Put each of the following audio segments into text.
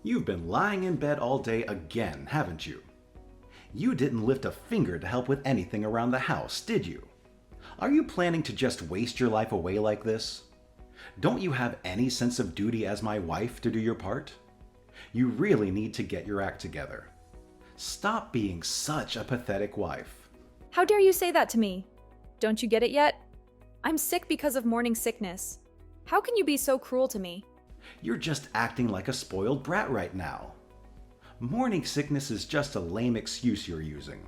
You've been lying in bed all day again, haven't you? You didn't lift a finger to help with anything around the house, did you? Are you planning to just waste your life away like this? Don't you have any sense of duty as my wife to do your part? You really need to get your act together. Stop being such a pathetic wife. How dare you say that to me? Don't you get it yet? I'm sick because of morning sickness. How can you be so cruel to me? You're just acting like a spoiled brat right now. Morning sickness is just a lame excuse you're using.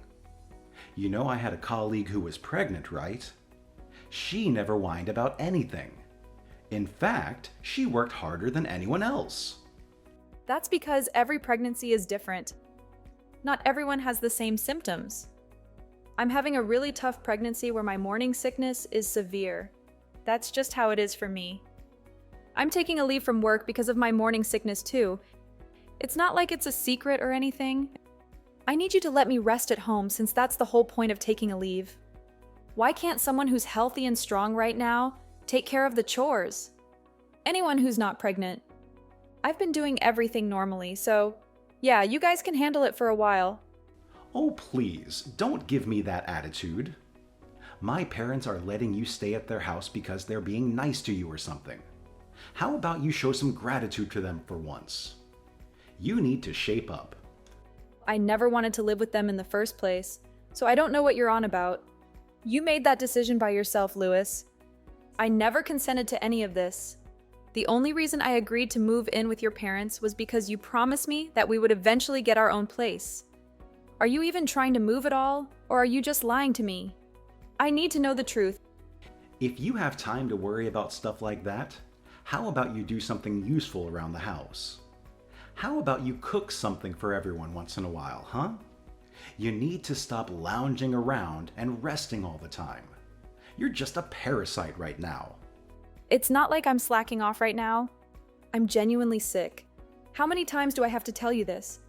You know I had a colleague who was pregnant, right? She never whined about anything. In fact, she worked harder than anyone else. That's because every pregnancy is different. Not everyone has the same symptoms. I'm having a really tough pregnancy where my morning sickness is severe. That's just how it is for me. I'm taking a leave from work because of my morning sickness too. It's not like it's a secret or anything. I need you to let me rest at home since that's the whole point of taking a leave. Why can't someone who's healthy and strong right now take care of the chores? Anyone who's not pregnant. I've been doing everything normally, so yeah, you guys can handle it for a while. Oh, please, don't give me that attitude. My parents are letting you stay at their house because they're being nice to you or something. How about you show some gratitude to them for once? You need to shape up. I never wanted to live with them in the first place, so I don't know what you're on about. You made that decision by yourself, Lewis. I never consented to any of this. The only reason I agreed to move in with your parents was because you promised me that we would eventually get our own place. Are you even trying to move at all, or are you just lying to me? I need to know the truth. If you have time to worry about stuff like that, how about you do something useful around the house? How about you cook something for everyone once in a while, huh? You need to stop lounging around and resting all the time. You're just a parasite right now. It's not like I'm slacking off right now. I'm genuinely sick. How many times do I have to tell you this?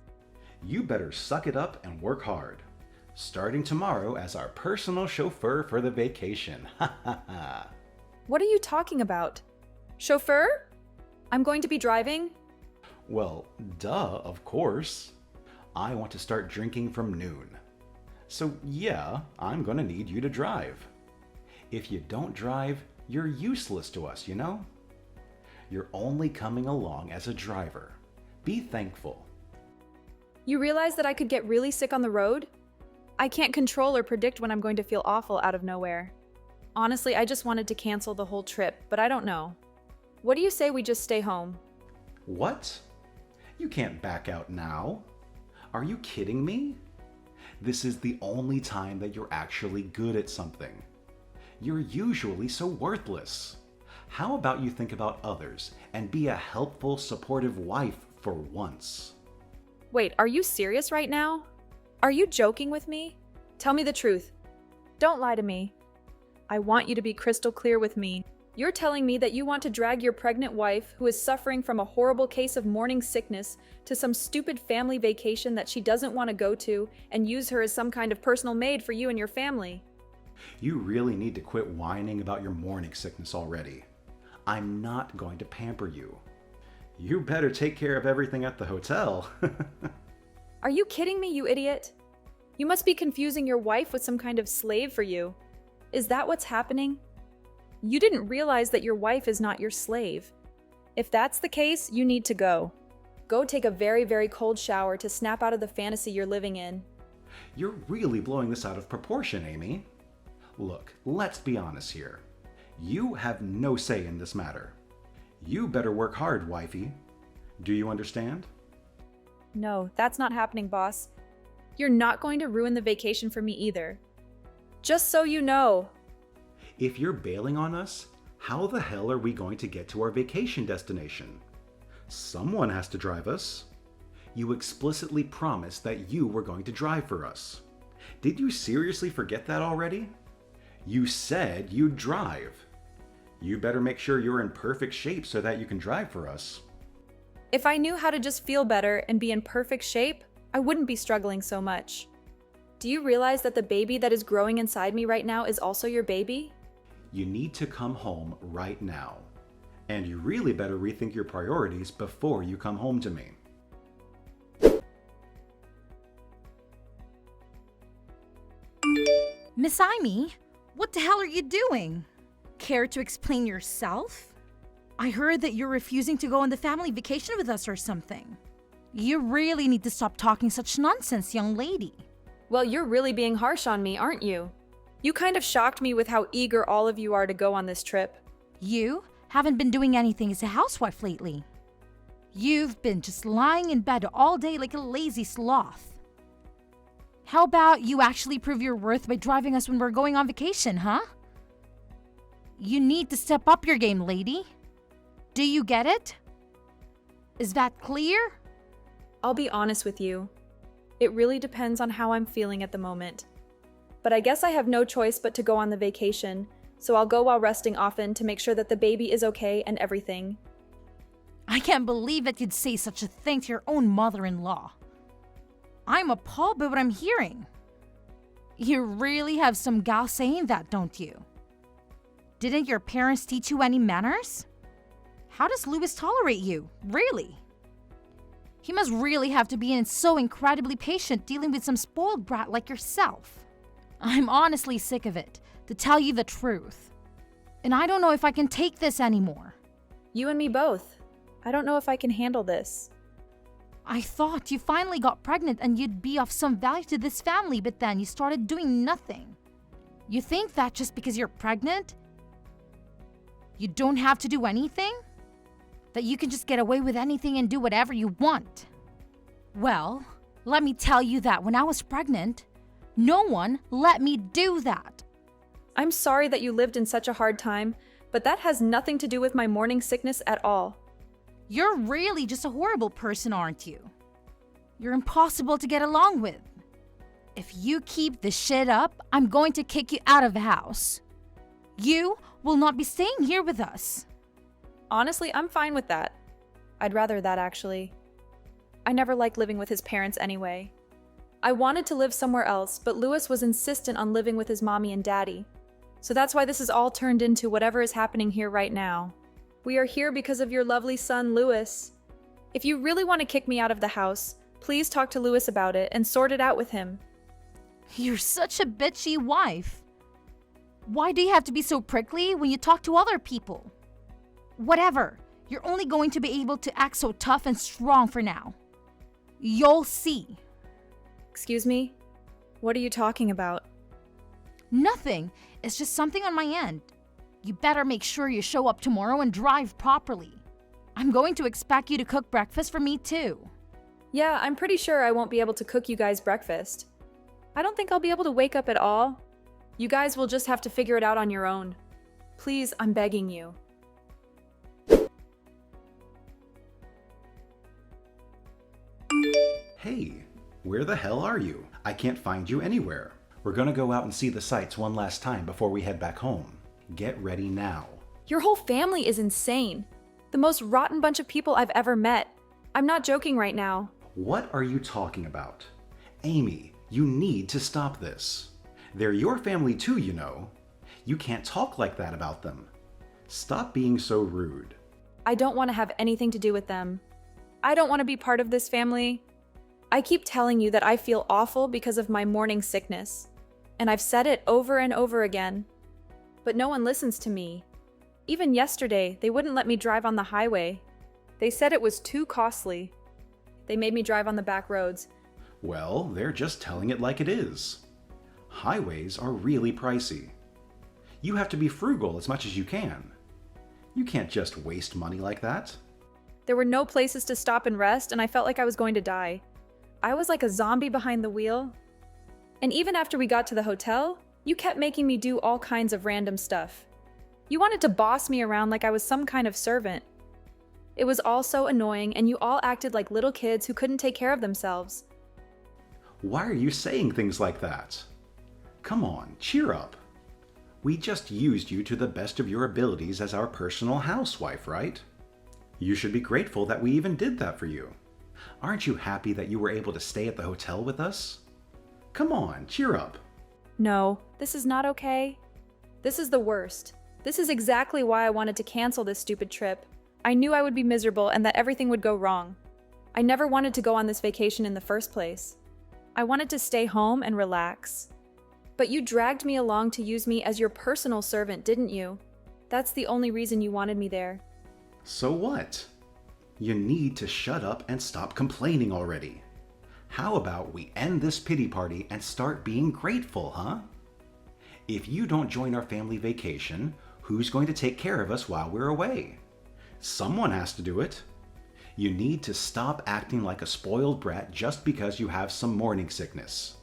You better suck it up and work hard. Starting tomorrow as our personal chauffeur for the vacation. Ha ha ha. What are you talking about? Chauffeur? I'm going to be driving? Well, duh, of course. I want to start drinking from noon. So yeah, I'm gonna need you to drive. If you don't drive, you're useless to us, you know? You're only coming along as a driver. Be thankful. You realize that I could get really sick on the road? I can't control or predict when I'm going to feel awful out of nowhere. Honestly, I just wanted to cancel the whole trip, but I don't know. What do you say we just stay home? What? You can't back out now. Are you kidding me? This is the only time that you're actually good at something. You're usually so worthless. How about you think about others and be a helpful, supportive wife for once? Wait, are you serious right now? Are you joking with me? Tell me the truth. Don't lie to me. I want you to be crystal clear with me. You're telling me that you want to drag your pregnant wife, who is suffering from a horrible case of morning sickness, to some stupid family vacation that she doesn't want to go to and use her as some kind of personal maid for you and your family. You really need to quit whining about your morning sickness already. I'm not going to pamper you. You better take care of everything at the hotel. Are you kidding me, you idiot? You must be confusing your wife with some kind of slave for you. Is that what's happening? You didn't realize that your wife is not your slave. If that's the case, you need to go. Go take a very, very cold shower to snap out of the fantasy you're living in. You're really blowing this out of proportion, Amy. Look, let's be honest here. You have no say in this matter. You better work hard, wifey. Do you understand? No, that's not happening, boss. You're not going to ruin the vacation for me either. Just so you know. If you're bailing on us, how the hell are we going to get to our vacation destination? Someone has to drive us. You explicitly promised that you were going to drive for us. Did you seriously forget that already? You said you'd drive. You better make sure you're in perfect shape so that you can drive for us. If I knew how to just feel better and be in perfect shape, I wouldn't be struggling so much. Do you realize that the baby that is growing inside me right now is also your baby? You need to come home right now. And you really better rethink your priorities before you come home to me. Miss Amy, what the hell are you doing? Care to explain yourself? I heard that you're refusing to go on the family vacation with us or something. You really need to stop talking such nonsense, young lady. Well, you're really being harsh on me, aren't you? You kind of shocked me with how eager all of you are to go on this trip. You haven't been doing anything as a housewife lately. You've been just lying in bed all day like a lazy sloth. How about you actually prove your worth by driving us when we're going on vacation, huh? You need to step up your game, lady. Do you get it? Is that clear? I'll be honest with you. It really depends on how I'm feeling at the moment. But I guess I have no choice but to go on the vacation, so I'll go while resting often to make sure that the baby is okay and everything. I can't believe that you'd say such a thing to your own mother-in-law. I'm appalled by what I'm hearing. You really have some gal saying that, don't you? Didn't your parents teach you any manners? How does Louis tolerate you, really? He must really have to be so incredibly patient dealing with some spoiled brat like yourself. I'm honestly sick of it, to tell you the truth. And I don't know if I can take this anymore. You and me both. I don't know if I can handle this. I thought you finally got pregnant and you'd be of some value to this family, but then you started doing nothing. You think that just because you're pregnant, you don't have to do anything? That you can just get away with anything and do whatever you want? Well, let me tell you that when I was pregnant, no one let me do that. I'm sorry that you lived in such a hard time, but that has nothing to do with my morning sickness at all. You're really just a horrible person, aren't you? You're impossible to get along with. If you keep this shit up, I'm going to kick you out of the house. You will not be staying here with us. Honestly, I'm fine with that. I'd rather that, actually. I never liked living with his parents anyway. I wanted to live somewhere else, but Louis was insistent on living with his mommy and daddy. So that's why this is all turned into whatever is happening here right now. We are here because of your lovely son, Louis. If you really want to kick me out of the house, please talk to Louis about it and sort it out with him. You're such a bitchy wife. Why do you have to be so prickly when you talk to other people? Whatever, you're only going to be able to act so tough and strong for now. You'll see. Excuse me? What are you talking about? Nothing. It's just something on my end. You better make sure you show up tomorrow and drive properly. I'm going to expect you to cook breakfast for me too. Yeah, I'm pretty sure I won't be able to cook you guys breakfast. I don't think I'll be able to wake up at all. You guys will just have to figure it out on your own. Please, I'm begging you. Hey, where the hell are you? I can't find you anywhere. We're gonna go out and see the sights one last time before we head back home. Get ready now. Your whole family is insane. The most rotten bunch of people I've ever met. I'm not joking right now. What are you talking about? Amy, you need to stop this. They're your family too, you know. You can't talk like that about them. Stop being so rude. I don't want to have anything to do with them. I don't want to be part of this family. I keep telling you that I feel awful because of my morning sickness. And I've said it over and over again. But no one listens to me. Even yesterday, they wouldn't let me drive on the highway. They said it was too costly. They made me drive on the back roads. Well, they're just telling it like it is. Highways are really pricey. You have to be frugal as much as you can. You can't just waste money like that. There were no places to stop and rest, and I felt like I was going to die. I was like a zombie behind the wheel. And even after we got to the hotel, you kept making me do all kinds of random stuff. You wanted to boss me around like I was some kind of servant. It was all so annoying, and you all acted like little kids who couldn't take care of themselves. Why are you saying things like that? Come on, cheer up. We just used you to the best of your abilities as our personal housewife, right? You should be grateful that we even did that for you. Aren't you happy that you were able to stay at the hotel with us? Come on, cheer up. No, this is not okay. This is the worst. This is exactly why I wanted to cancel this stupid trip. I knew I would be miserable and that everything would go wrong. I never wanted to go on this vacation in the first place. I wanted to stay home and relax. But you dragged me along to use me as your personal servant, didn't you? That's the only reason you wanted me there. So what? You need to shut up and stop complaining already. How about we end this pity party and start being grateful, huh? If you don't join our family vacation, who's going to take care of us while we're away? Someone has to do it. You need to stop acting like a spoiled brat just because you have some morning sickness.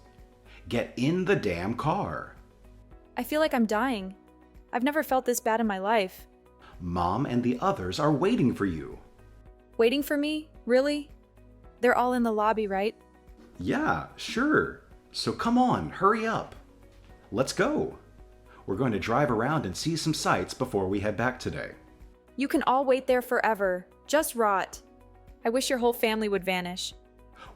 Get in the damn car. I feel like I'm dying. I've never felt this bad in my life. Mom and the others are waiting for you. Waiting for me? Really? They're all in the lobby, right? Yeah, sure. So come on, hurry up. Let's go. We're going to drive around and see some sights before we head back today. You can all wait there forever. Just rot. I wish your whole family would vanish.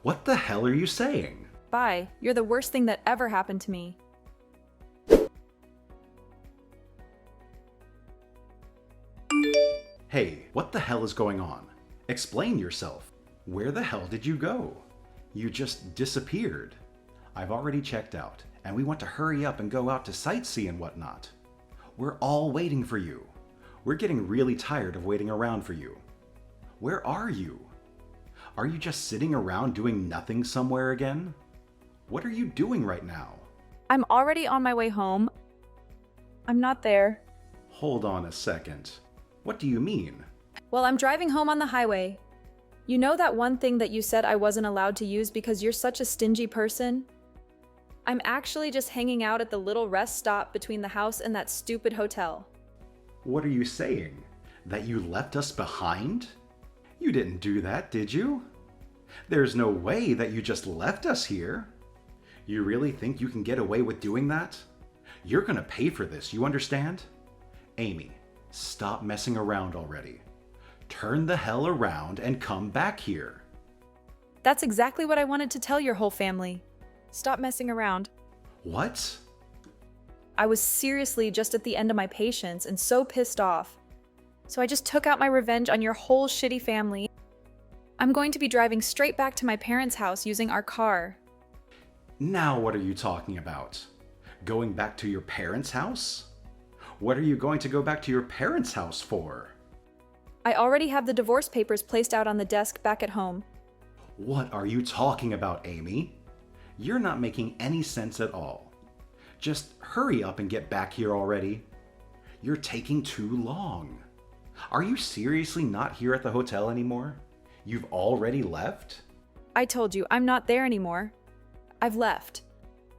What the hell are you saying? Bye. You're the worst thing that ever happened to me. Hey, what the hell is going on? Explain yourself. Where the hell did you go? You just disappeared. I've already checked out, and we want to hurry up and go out to sightsee and whatnot. We're all waiting for you. We're getting really tired of waiting around for you. Where are you? Are you just sitting around doing nothing somewhere again? What are you doing right now? I'm already on my way home. I'm not there. Hold on a second. What do you mean? Well, I'm driving home on the highway. You know that one thing that you said I wasn't allowed to use because you're such a stingy person? I'm actually just hanging out at the little rest stop between the house and that stupid hotel. What are you saying? That you left us behind? You didn't do that, did you? There's no way that you just left us here. You really think you can get away with doing that? You're gonna pay for this, you understand? Amy, stop messing around already. Turn the hell around and come back here. That's exactly what I wanted to tell your whole family. Stop messing around. What? I was seriously just at the end of my patience and so pissed off. So I just took out my revenge on your whole shitty family. I'm going to be driving straight back to my parents' house using our car. Now what are you talking about? Going back to your parents' house? What are you going to go back to your parents' house for? I already have the divorce papers placed out on the desk back at home. What are you talking about, Amy? You're not making any sense at all. Just hurry up and get back here already. You're taking too long. Are you seriously not here at the hotel anymore? You've already left? I told you, I'm not there anymore. I've left.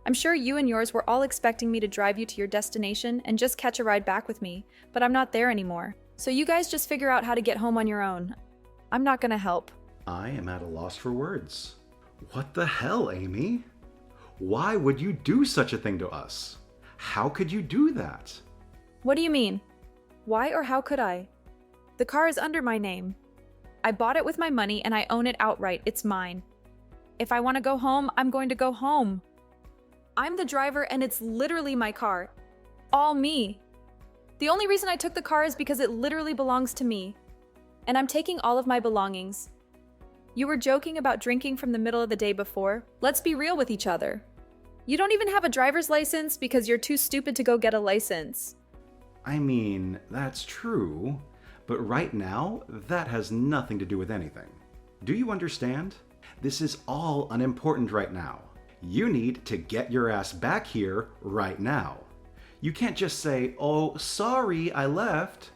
I'm sure you and yours were all expecting me to drive you to your destination and just catch a ride back with me, but I'm not there anymore. So you guys just figure out how to get home on your own. I'm not gonna help. I am at a loss for words. What the hell, Amy? Why would you do such a thing to us? How could you do that? What do you mean? Why or how could I? The car is under my name. I bought it with my money and I own it outright. It's mine. If I want to go home, I'm going to go home. I'm the driver and it's literally my car. All me. The only reason I took the car is because it literally belongs to me. And I'm taking all of my belongings. You were joking about drinking from the middle of the day before. Let's be real with each other. You don't even have a driver's license because you're too stupid to go get a license. I mean, that's true, but right now, that has nothing to do with anything. Do you understand? This is all unimportant right now. You need to get your ass back here right now. You can't just say, "Oh, sorry, I left."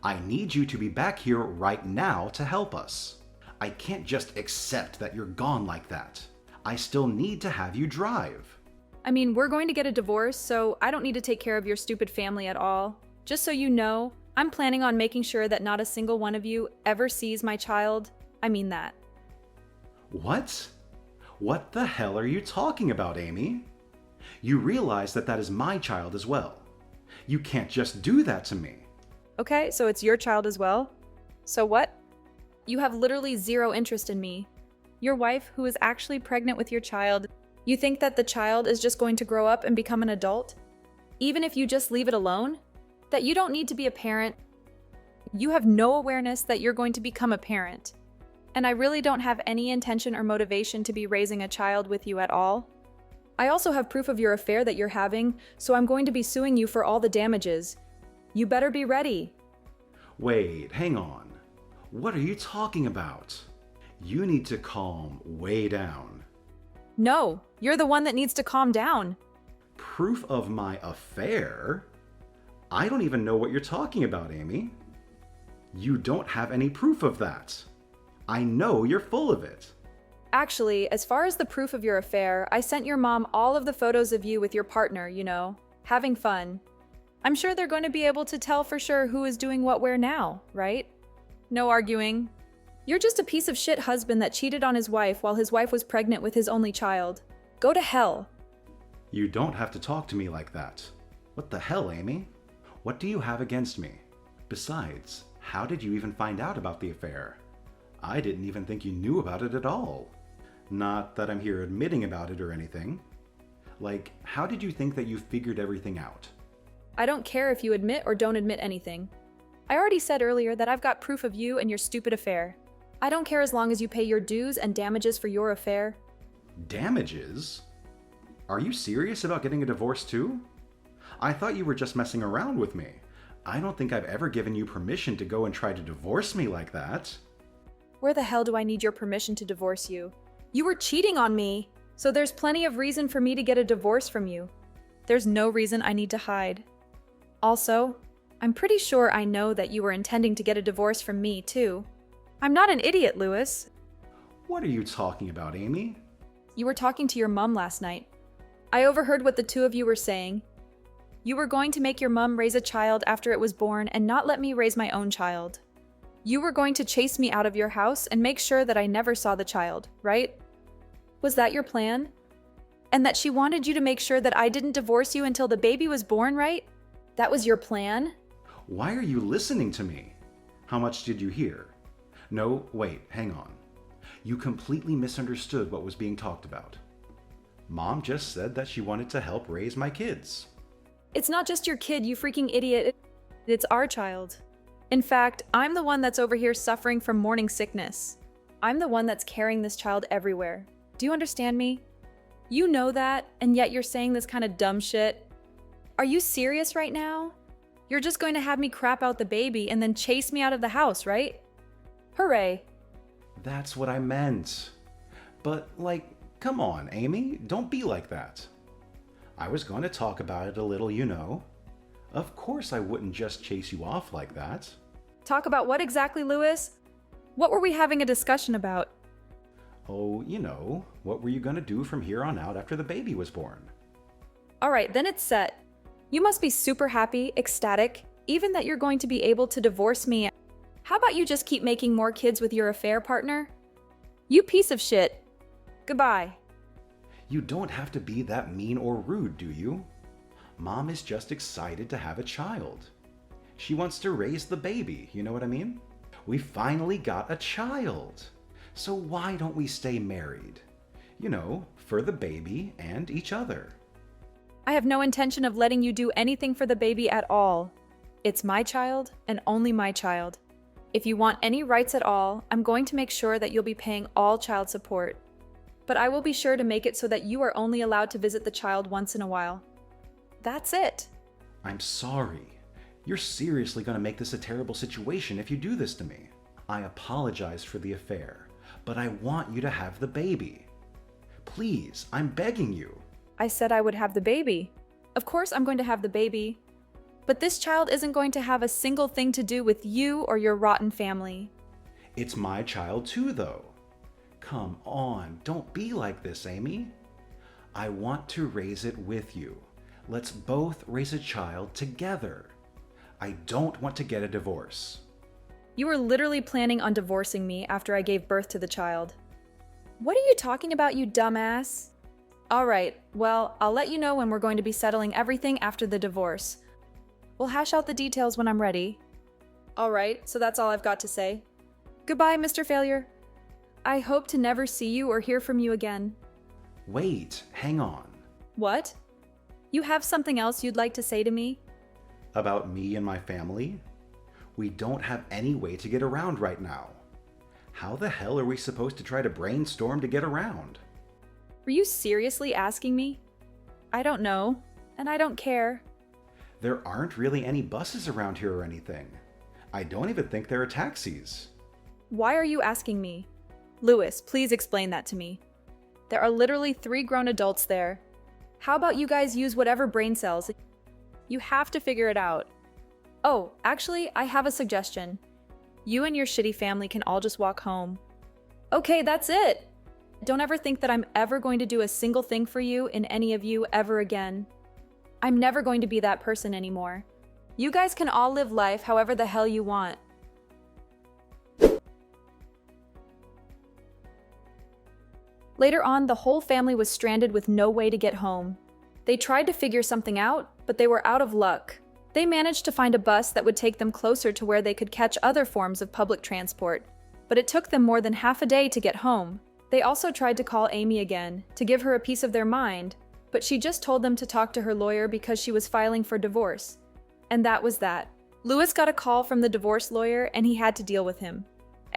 I need you to be back here right now to help us. I can't just accept that you're gone like that. I still need to have you drive. I mean, we're going to get a divorce, so I don't need to take care of your stupid family at all. Just so you know, I'm planning on making sure that not a single one of you ever sees my child. I mean that. What? What the hell are you talking about, Amy? You realize that that is my child as well. You can't just do that to me. Okay, so it's your child as well? So what? You have literally zero interest in me. Your wife, who is actually pregnant with your child, you think that the child is just going to grow up and become an adult? Even if you just leave it alone? That you don't need to be a parent? You have no awareness that you're going to become a parent. And I really don't have any intention or motivation to be raising a child with you at all. I also have proof of your affair that you're having, so I'm going to be suing you for all the damages. You better be ready. Wait, hang on. What are you talking about? You need to calm way down. No, you're the one that needs to calm down. Proof of my affair? I don't even know what you're talking about, Amy. You don't have any proof of that. I know you're full of it. Actually, as far as the proof of your affair, I sent your mom all of the photos of you with your partner, having fun. I'm sure they're going to be able to tell for sure who is doing what where now, right? No arguing. You're just a piece of shit husband that cheated on his wife while his wife was pregnant with his only child. Go to hell. You don't have to talk to me like that. What the hell, Amy? What do you have against me? Besides, how did you even find out about the affair? I didn't even think you knew about it at all. Not that I'm here admitting about it or anything. Like, how did you think that you figured everything out? I don't care if you admit or don't admit anything. I already said earlier that I've got proof of you and your stupid affair. I don't care as long as you pay your dues and damages for your affair. Damages? Are you serious about getting a divorce too? I thought you were just messing around with me. I don't think I've ever given you permission to go and try to divorce me like that. Where the hell do I need your permission to divorce you? You were cheating on me, so there's plenty of reason for me to get a divorce from you. There's no reason I need to hide. Also, I'm pretty sure I know that you were intending to get a divorce from me too. I'm not an idiot, Lewis. What are you talking about, Amy? You were talking to your mom last night. I overheard what the two of you were saying. You were going to make your mom raise a child after it was born and not let me raise my own child. You were going to chase me out of your house and make sure that I never saw the child, right? Was that your plan? And that she wanted you to make sure that I didn't divorce you until the baby was born, right? That was your plan? Why are you listening to me? How much did you hear? No, wait, hang on. You completely misunderstood what was being talked about. Mom just said that she wanted to help raise my kids. It's not just your kid, you freaking idiot. It's our child. In fact, I'm the one that's over here suffering from morning sickness. I'm the one that's carrying this child everywhere. Do you understand me? You know that, and yet you're saying this kind of dumb shit. Are you serious right now? You're just going to have me crap out the baby and then chase me out of the house, right? Hooray. That's what I meant. But, come on, Amy, don't be like that. I was going to talk about it a little. Of course I wouldn't just chase you off like that. Talk about what exactly, Lewis? What were we having a discussion about? Oh, what were you going to do from here on out after the baby was born? All right, then it's set. You must be super happy, ecstatic, even that you're going to be able to divorce me. How about you just keep making more kids with your affair partner? You piece of shit. Goodbye. You don't have to be that mean or rude, do you? Mom is just excited to have a child. She wants to raise the baby, you know what I mean? We finally got a child. So why don't we stay married? For the baby and each other. I have no intention of letting you do anything for the baby at all. It's my child and only my child. If you want any rights at all, I'm going to make sure that you'll be paying all child support. But I will be sure to make it so that you are only allowed to visit the child once in a while. That's it. I'm sorry. You're seriously going to make this a terrible situation if you do this to me. I apologize for the affair, but I want you to have the baby. Please, I'm begging you. I said I would have the baby. Of course I'm going to have the baby. But this child isn't going to have a single thing to do with you or your rotten family. It's my child too, though. Come on, don't be like this, Amy. I want to raise it with you. Let's both raise a child together. I don't want to get a divorce. You were literally planning on divorcing me after I gave birth to the child. What are you talking about, you dumbass? All right, well, I'll let you know when we're going to be settling everything after the divorce. We'll hash out the details when I'm ready. All right, so that's all I've got to say. Goodbye, Mr. Failure. I hope to never see you or hear from you again. Wait, hang on. What? You have something else you'd like to say to me? About me and my family? We don't have any way to get around right now. How the hell are we supposed to try to brainstorm to get around? Were you seriously asking me? I don't know, and I don't care. There aren't really any buses around here or anything. I don't even think there are taxis. Why are you asking me? Lewis, please explain that to me. There are literally 3 grown adults there. How about you guys use whatever brain cells? You have to figure it out. Oh, actually, I have a suggestion. You and your shitty family can all just walk home. Okay, that's it. Don't ever think that I'm ever going to do a single thing for you in any of you ever again. I'm never going to be that person anymore. You guys can all live life however the hell you want. Later on, the whole family was stranded with no way to get home. They tried to figure something out, but they were out of luck. They managed to find a bus that would take them closer to where they could catch other forms of public transport, but it took them more than half a day to get home. They also tried to call Amy again, to give her a piece of their mind, but she just told them to talk to her lawyer because she was filing for divorce. And that was that. Lewis got a call from the divorce lawyer and he had to deal with him.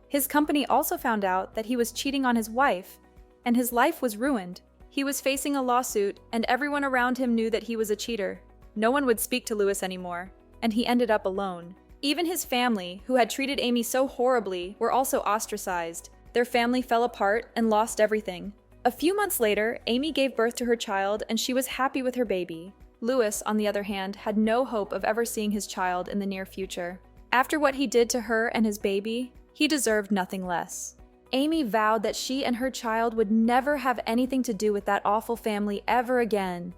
His company also found out that he was cheating on his wife, and his life was ruined. He was facing a lawsuit, and everyone around him knew that he was a cheater. No one would speak to Lewis anymore, and he ended up alone. Even his family, who had treated Amy so horribly, were also ostracized. Their family fell apart and lost everything. A few months later, Amy gave birth to her child, and she was happy with her baby. Lewis, on the other hand, had no hope of ever seeing his child in the near future. After what he did to her and his baby, he deserved nothing less. Amy vowed that she and her child would never have anything to do with that awful family ever again.